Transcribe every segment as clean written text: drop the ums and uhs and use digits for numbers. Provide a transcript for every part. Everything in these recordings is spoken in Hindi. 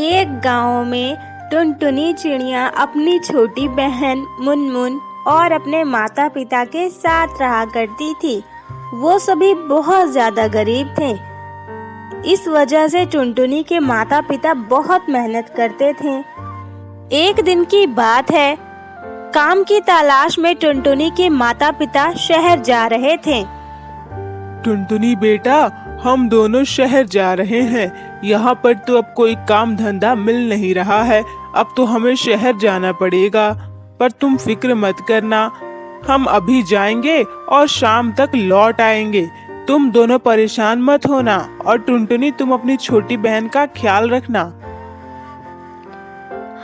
एक गांव में टुनटुनी चिड़िया अपनी छोटी बहन मुनमुन और अपने माता पिता के साथ रहा करती थी। वो सभी बहुत ज्यादा गरीब थे। इस वजह से टुनटुनी के माता पिता बहुत मेहनत करते थे। एक दिन की बात है, काम की तलाश में टुनटुनी के माता पिता शहर जा रहे थे। टुनटुनी बेटा, हम दोनों शहर जा रहे हैं। यहाँ पर तो अब कोई काम धंधा मिल नहीं रहा है। अब तो हमें शहर जाना पड़ेगा। पर तुम फिक्र मत करना, हम अभी जाएंगे और शाम तक लौट आएंगे। तुम दोनों परेशान मत होना। और टुनटुनी, तुम अपनी छोटी बहन का ख्याल रखना।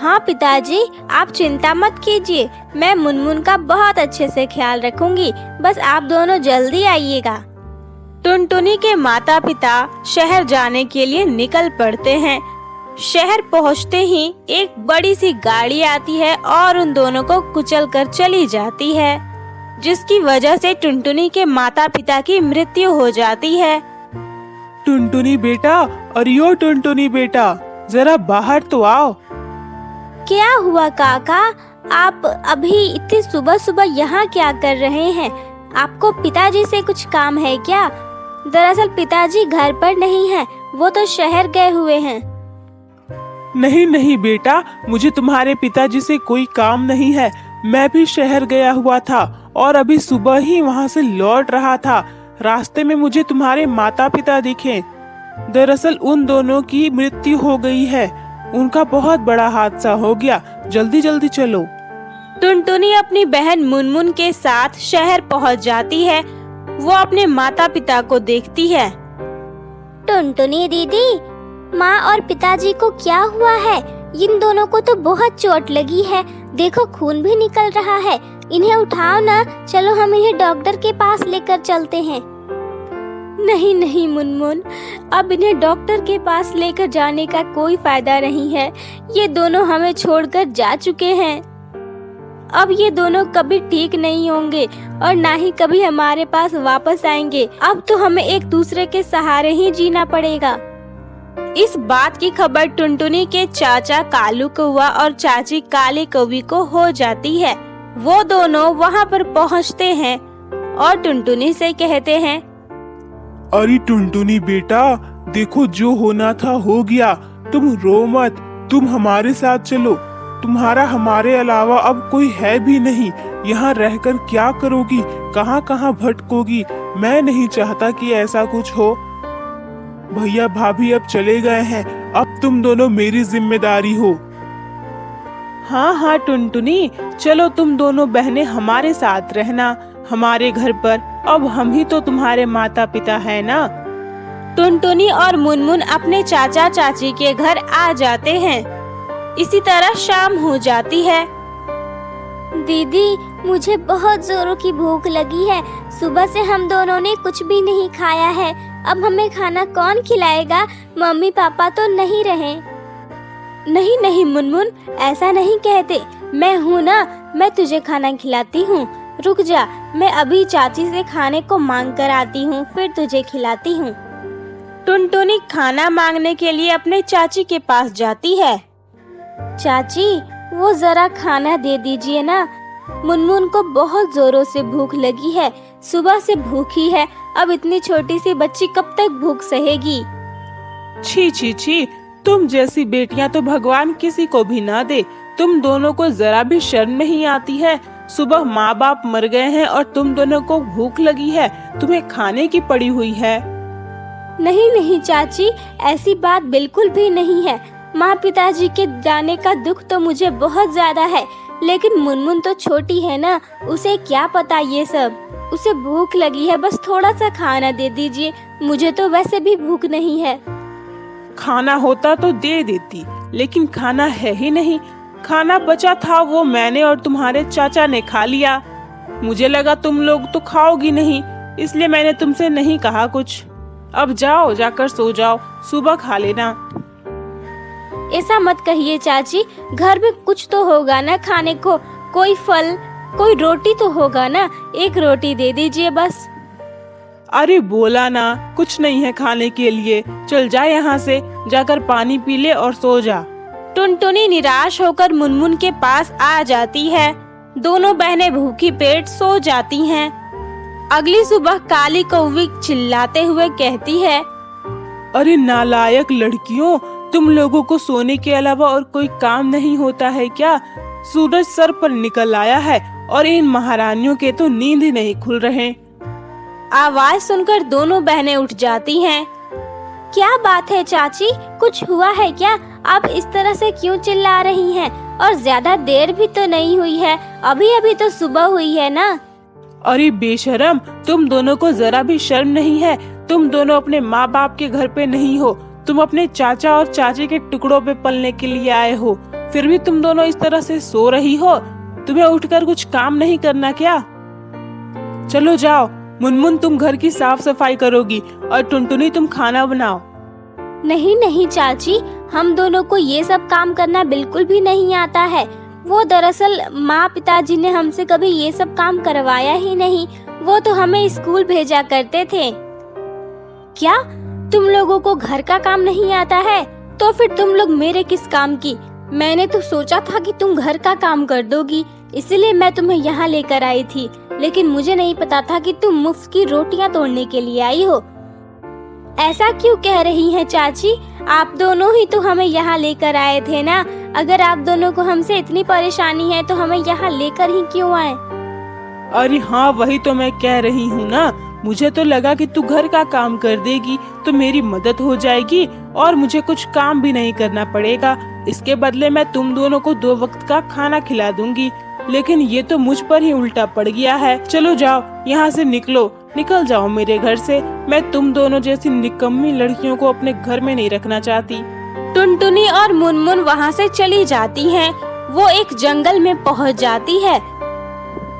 हाँ पिताजी, आप चिंता मत कीजिए। मैं मुनमुन का बहुत अच्छे से ख्याल रखूंगी। बस आप दोनों जल्दी आइएगा। टुनटुनी के माता पिता शहर जाने के लिए निकल पड़ते हैं। शहर पहुंचते ही एक बड़ी सी गाड़ी आती है और उन दोनों को कुचलकर चली जाती है, जिसकी वजह से टुनटुनी के माता पिता की मृत्यु हो जाती है। टुनटुनी बेटा, अरे टुनटुनी बेटा, जरा बाहर तो आओ। क्या हुआ काका? आप अभी इतनी सुबह सुबह यहाँ क्या कर रहे हैं? आपको पिताजी से कुछ काम है क्या? दरअसल पिताजी घर पर नहीं हैं, वो तो शहर गए हुए हैं। नहीं नहीं बेटा, मुझे तुम्हारे पिताजी से कोई काम नहीं है। मैं भी शहर गया हुआ था और अभी सुबह ही वहाँ से लौट रहा था। रास्ते में मुझे तुम्हारे माता पिता दिखे। दरअसल उन दोनों की मृत्यु हो गई है। उनका बहुत बड़ा हादसा हो गया। जल्दी जल्दी चलो। टुनटुनी अपनी बहन मुनमुन के साथ शहर पहुंच जाती है। वो अपने माता पिता को देखती है। टुनटुनी दीदी, माँ और पिताजी को क्या हुआ है? इन दोनों को तो बहुत चोट लगी है। देखो, खून भी निकल रहा है। इन्हें उठाओ ना। चलो हम इन्हें डॉक्टर के पास लेकर चलते हैं। नहीं नहीं मुनमुन, अब इन्हें डॉक्टर के पास लेकर जाने का कोई फायदा नहीं है। ये दोनों हमें छोड़कर जा चुके हैं। अब ये दोनों कभी ठीक नहीं होंगे और ना ही कभी हमारे पास वापस आएंगे। अब तो हमें एक दूसरे के सहारे ही जीना पड़ेगा। इस बात की खबर टुनटुनी के चाचा कालू कौवा और चाची काली कौवी को हो जाती है। वो दोनों वहाँ पर पहुँचते हैं और टुनटुनी से कहते हैं, अरे टुनटुनी बेटा, देखो जो होना था हो गया। तुम रो मत, तुम हमारे साथ चलो। तुम्हारा हमारे अलावा अब कोई है भी नहीं। यहाँ रहकर क्या करोगी, कहाँ कहाँ भटकोगी? मैं नहीं चाहता कि ऐसा कुछ हो। भैया भाभी अब चले गए हैं। अब तुम दोनों मेरी जिम्मेदारी हो। हाँ हाँ टुनटुनी, चलो तुम दोनों बहनें हमारे साथ रहना, हमारे घर पर। अब हम ही तो तुम्हारे माता पिता है ना। टुनटुनी और मुनमुन अपने चाचा चाची के घर आ जाते हैं। इसी तरह शाम हो जाती है। दीदी, मुझे बहुत जोरों की भूख लगी है। सुबह से हम दोनों ने कुछ भी नहीं खाया है। अब हमें खाना कौन खिलाएगा? मम्मी पापा तो नहीं रहे। नहीं नहीं मुनमुन, ऐसा नहीं कहते। मैं हूँ ना, मैं तुझे खाना खिलाती हूँ। रुक जा, मैं अभी चाची से खाने को मांग कर आती हूँ, फिर तुझे खिलाती हूँ। टुनटुनी खाना मांगने के लिए अपने चाची के पास जाती है। चाची, वो जरा खाना दे दीजिए ना। मुनमुन को बहुत जोरों से भूख लगी है। सुबह से भूखी है। अब इतनी छोटी सी बच्ची कब तक भूख सहेगी? छी छी छी, तुम जैसी बेटियां तो भगवान किसी को भी ना दे। तुम दोनों को जरा भी शर्म नहीं आती है। सुबह माँ बाप मर गए हैं और तुम दोनों को भूख लगी है। तुम्हें खाने की पड़ी हुई है। नहीं नहीं चाची, ऐसी बात बिल्कुल भी नहीं है। माँ पिताजी के जाने का दुख तो मुझे बहुत ज्यादा है, लेकिन मुनमुन तो छोटी है ना, उसे क्या पता ये सब। उसे भूख लगी है, बस थोड़ा सा खाना दे दीजिए। मुझे तो वैसे भी भूख नहीं है। खाना होता तो दे देती, लेकिन खाना है ही नहीं। खाना बचा था, वो मैंने और तुम्हारे चाचा ने खा लिया। मुझे लगा तुम लोग तो खाओगी नहीं, इसलिए मैंने तुमसे नहीं कहा कुछ। अब जाओ, जाकर सो जाओ, सुबह खा लेना। ऐसा मत कहिए चाची, घर में कुछ तो होगा ना खाने को। कोई फल, कोई रोटी तो होगा ना। एक रोटी दे दीजिए बस। अरे बोला ना, कुछ नहीं है खाने के लिए। चल जा यहाँ से, जाकर पानी पी ले और सो जा। टुनटुनी निराश होकर मुनमुन के पास आ जाती है। दोनों बहनें भूखी पेट सो जाती हैं। अगली सुबह काली कौवी चिल्लाते हुए कहती है, अरे नालायक लड़कियों, तुम लोगों को सोने के अलावा और कोई काम नहीं होता है क्या? सूरज सर पर निकल आया है और इन महारानियों के तो नींद ही नहीं खुल रहे। आवाज सुनकर दोनों बहनें उठ जाती हैं। क्या बात है चाची, कुछ हुआ है क्या? आप इस तरह से क्यों चिल्ला रही हैं? और ज्यादा देर भी तो नहीं हुई है, अभी अभी तो सुबह हुई है ना। अरे बेशरम, तुम दोनों को जरा भी शर्म नहीं है? तुम दोनों अपने माँ बाप के घर पे नहीं हो, तुम अपने चाचा और चाची के टुकड़ों पे पलने के लिए आए हो। फिर भी तुम दोनों इस तरह से सो रही हो। तुम्हें उठकर कुछ काम नहीं करना क्या? चलो जाओ, मुनमुन तुम घर की साफ सफाई करोगी और टुनटुनी तुम खाना बनाओ। नहीं नहीं चाची, हम दोनों को ये सब काम करना बिल्कुल भी नहीं आता है। वो दरअसल माँ पिताजी ने हमसे कभी ये सब काम करवाया ही नहीं। वो तो हमें स्कूल भेजा करते थे। क्या तुम लोगों को घर का काम नहीं आता है? तो फिर तुम लोग मेरे किस काम की? मैंने तो सोचा था कि तुम घर का काम कर दोगी, इसलिए मैं तुम्हें यहाँ लेकर आई थी। लेकिन मुझे नहीं पता था कि तुम मुफ्त की रोटियाँ तोड़ने के लिए आई हो। ऐसा क्यों कह रही हैं चाची? आप दोनों ही तो हमें यहाँ लेकर आए थे ना। अगर आप दोनों को हमसे इतनी परेशानी है तो हमें यहाँ लेकर ही क्यों आए? अरे हाँ, वही तो मैं कह रही हूँ ना। मुझे तो लगा कि तू घर का काम कर देगी तो मेरी मदद हो जाएगी और मुझे कुछ काम भी नहीं करना पड़ेगा। इसके बदले मैं तुम दोनों को 2 वक्त का खाना खिला दूंगी। लेकिन ये तो मुझ पर ही उल्टा पड़ गया है। चलो जाओ, यहाँ से निकलो, निकल जाओ मेरे घर से। मैं तुम दोनों जैसी निकम्मी लड़कियों को अपने घर में नहीं रखना चाहती। टुनटुनी और मुनमुन वहाँ से चली जाती हैं। वो एक जंगल में पहुँच जाती है।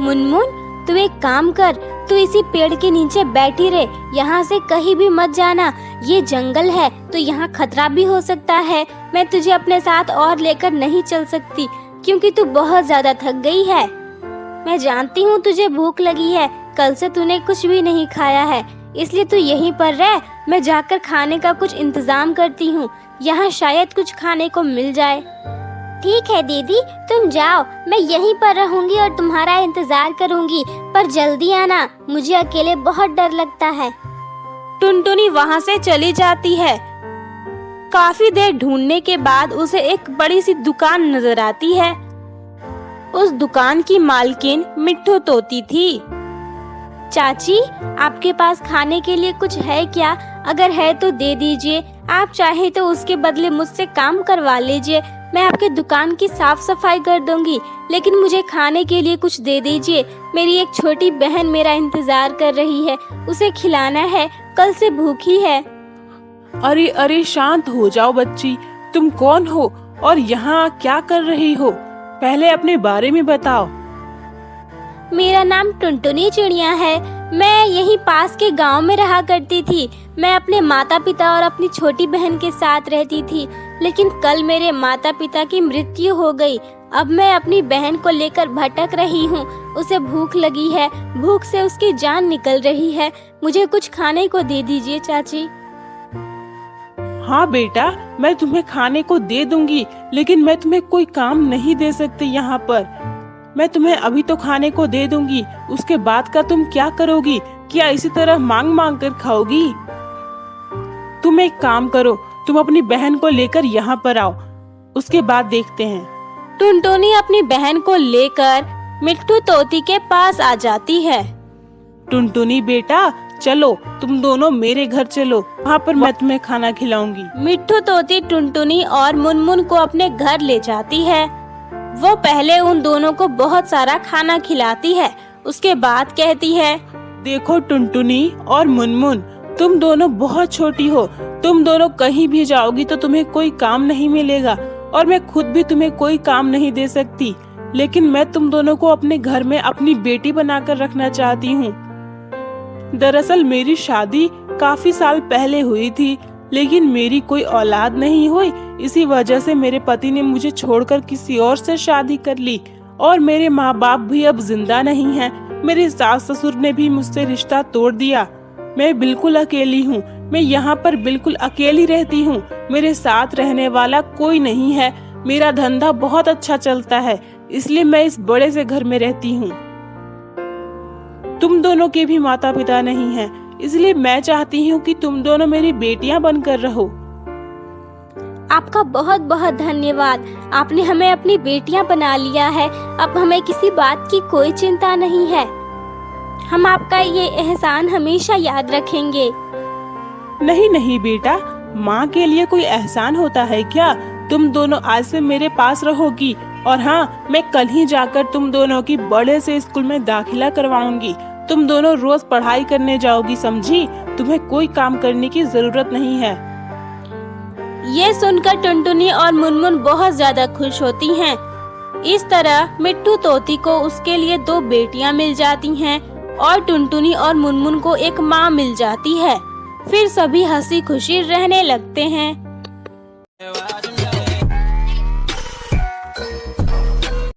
मुनमुन, तू एक काम कर, तू इसी पेड़ के नीचे बैठी रहे, यहाँ से कहीं भी मत जाना। ये जंगल है तो यहाँ खतरा भी हो सकता है। मैं तुझे अपने साथ और लेकर नहीं चल सकती क्योंकि तू बहुत ज्यादा थक गई है। मैं जानती हूँ तुझे भूख लगी है, कल से तूने कुछ भी नहीं खाया है, इसलिए तू यहीं पर रह। मैं जाकर खाने का कुछ इंतजाम करती हूँ, यहाँ शायद कुछ खाने को मिल जाए। ठीक है दीदी, तुम जाओ, मैं यहीं पर रहूंगी और तुम्हारा इंतजार करूंगी, पर जल्दी आना, मुझे अकेले बहुत डर लगता है। टुनटुनी वहाँ से चली जाती है। काफी देर ढूंढने के बाद उसे एक बड़ी सी दुकान नजर आती है। उस दुकान की मालकिन मिट्ठू तोती थी। चाची, आपके पास खाने के लिए कुछ है क्या? अगर है तो दे दीजिए। आप चाहे तो उसके बदले मुझसे काम करवा लीजिए। मैं आपके दुकान की साफ सफाई कर दूंगी, लेकिन मुझे खाने के लिए कुछ दे दीजिए। मेरी एक छोटी बहन मेरा इंतजार कर रही है, उसे खिलाना है, कल से भूखी है। अरे अरे, शांत हो जाओ बच्ची। तुम कौन हो और यहाँ क्या कर रही हो? पहले अपने बारे में बताओ। मेरा नाम टुनटुनी चिड़िया है। मैं यहीं पास के गांव में रहा करती थी। मैं अपने माता पिता और अपनी छोटी बहन के साथ रहती थी, लेकिन कल मेरे माता पिता की मृत्यु हो गई। अब मैं अपनी बहन को लेकर भटक रही हूँ। उसे भूख लगी है, भूख से उसकी जान निकल रही है। मुझे कुछ खाने को दे दीजिए चाची। हाँ बेटा, मैं तुम्हें खाने को दे दूंगी, लेकिन मैं तुम्हें कोई काम नहीं दे सकती यहाँ पर। मैं तुम्हें अभी तो खाने को दे दूंगी, उसके बाद का तुम क्या करोगी? क्या इसी तरह मांग मांग कर खाओगी? तुम एक काम करो, तुम अपनी बहन को लेकर यहाँ पर आओ, उसके बाद देखते हैं। टुनटुनी अपनी बहन को लेकर मिट्ठू तोती के पास आ जाती है। टुनटुनी बेटा, चलो तुम दोनों मेरे घर चलो, वहाँ पर मैं तुम्हें खाना खिलाऊंगी। मिट्ठू तोती टुनटुनी और मुनमुन को अपने घर ले जाती है। वो पहले उन दोनों को बहुत सारा खाना खिलाती है, उसके बाद कहती है, देखो टुनटुनी और मुनमुन, तुम दोनों बहुत छोटी हो। तुम दोनों कहीं भी जाओगी तो तुम्हें कोई काम नहीं मिलेगा और मैं खुद भी तुम्हें कोई काम नहीं दे सकती, लेकिन मैं तुम दोनों को अपने घर में अपनी बेटी बनाकर रखना चाहती हूँ। दरअसल मेरी शादी काफी साल पहले हुई थी, लेकिन मेरी कोई औलाद नहीं हुई। इसी वजह से मेरे पति ने मुझे छोड़कर किसी और से शादी कर ली और मेरे माँ बाप भी अब जिंदा नहीं हैं। मेरे सास ससुर ने भी मुझसे रिश्ता तोड़ दिया। मैं बिल्कुल अकेली हूँ। मैं यहाँ पर बिल्कुल अकेली रहती हूँ, मेरे साथ रहने वाला कोई नहीं है। मेरा धंधा बहुत अच्छा चलता है, इसलिए मैं इस बड़े से घर में रहती हूँ। तुम दोनों के भी माता पिता नहीं हैं, इसलिए मैं चाहती हूँ कि तुम दोनों मेरी बेटियां बनकर रहो। आपका बहुत बहुत धन्यवाद। आपने हमें अपनी बेटियां बना लिया है। अब हमें किसी बात की कोई चिंता नहीं है। हम आपका ये एहसान हमेशा याद रखेंगे। नहीं नहीं बेटा, माँ के लिए कोई एहसान होता है क्या? तुम दोनों आज से मेरे पास रहोगी, और हाँ, मैं कल ही जाकर तुम दोनों की बड़े से स्कूल में दाखिला करवाऊंगी। तुम दोनों रोज पढ़ाई करने जाओगी, समझी? तुम्हें कोई काम करने की जरूरत नहीं है। ये सुनकर टुनटुनी और मुनमुन बहुत ज्यादा खुश होती हैं। इस तरह मिट्टू तोती को उसके लिए 2 बेटियां मिल जाती हैं और टुनटुनी और मुनमुन को एक माँ मिल जाती है। फिर सभी हंसी खुशी रहने लगते हैं।